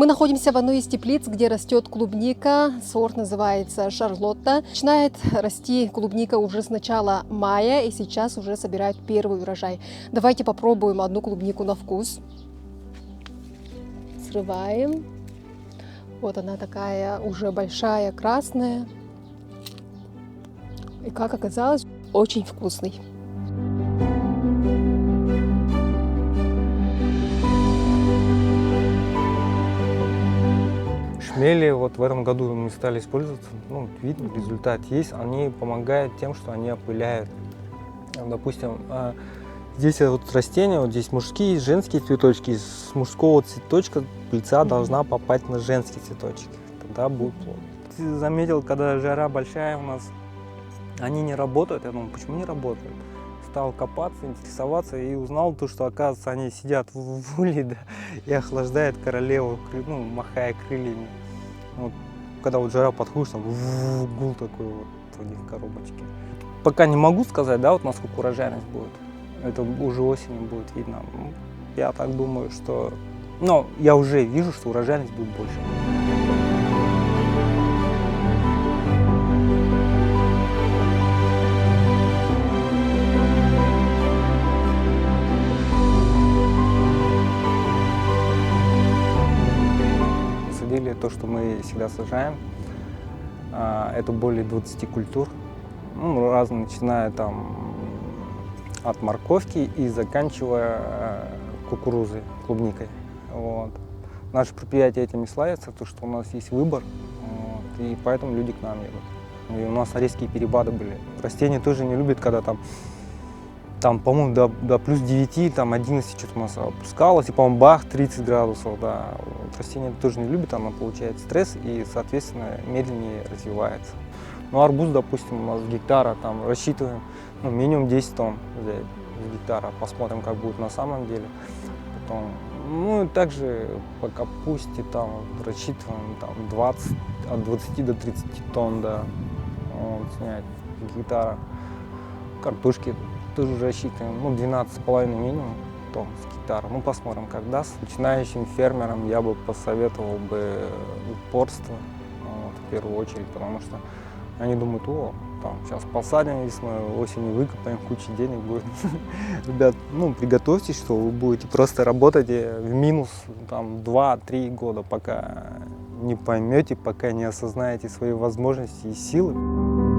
Мы находимся в одной из теплиц, где растет клубника. Сорт называется Шарлотта. Начинает расти клубника уже с начала мая, и сейчас уже собирают первый урожай. Давайте попробуем одну клубнику на вкус. Срываем. Вот она такая уже большая, красная. И как оказалось, очень вкусный. Шмели вот в этом году мы стали использовать, ну, видно, результат есть. Они помогают тем, что они опыляют. Допустим, здесь вот растения, вот здесь мужские и женские цветочки. С мужского цветочка пыльца должна попасть на женский цветочек. Тогда будет плод. Ты заметил, когда жара большая у нас, они не работают. Я думаю, почему не работают? Стал копаться, интересоваться и узнал то, что, оказывается, они сидят в улье, да, и охлаждают королеву, ну, махая крыльями. Вот, когда вот жара подходит, там гул такой вот у них в коробочке. Пока не могу сказать, да, вот насколько урожайность будет. Это уже осенью будет видно. Я так думаю, что... Но я уже вижу, что урожайность будет больше. То, что мы всегда сажаем, это более 20 культур, ну, разные, начиная там от морковки и заканчивая кукурузой, клубникой. Вот. Наше предприятие этим и славится, то, что у нас есть выбор, вот, и поэтому люди к нам едут. И у нас резкие перепады были. Растения тоже не любят, когда там, по-моему, до плюс 9, там 11 что-то у нас опускалось, и, по-моему, бах, 30 градусов, да. Вот растение тоже не любит, оно получает стресс и, соответственно, медленнее развивается. Ну, арбуз, допустим, у нас с гектара, там, рассчитываем, ну, минимум 10 тонн взять с гектара, посмотрим, как будет на самом деле. Потом, ну, и также по капусте, там, рассчитываем, там, от 20 до 30 тонн, да, вот, снять с гектара. Картошки тоже рассчитываем, ну, 12,5 минимум тонн с гектара. Ну, посмотрим, как даст. Начинающим фермерам я бы посоветовал бы упорство, вот, в первую очередь, потому что они думают, о, там, сейчас посадим весной, осенью выкопаем, куча денег будет. Ребят, ну, приготовьтесь, что вы будете просто работать в минус, там, 2-3 года, пока не поймете, пока не осознаете свои возможности и силы.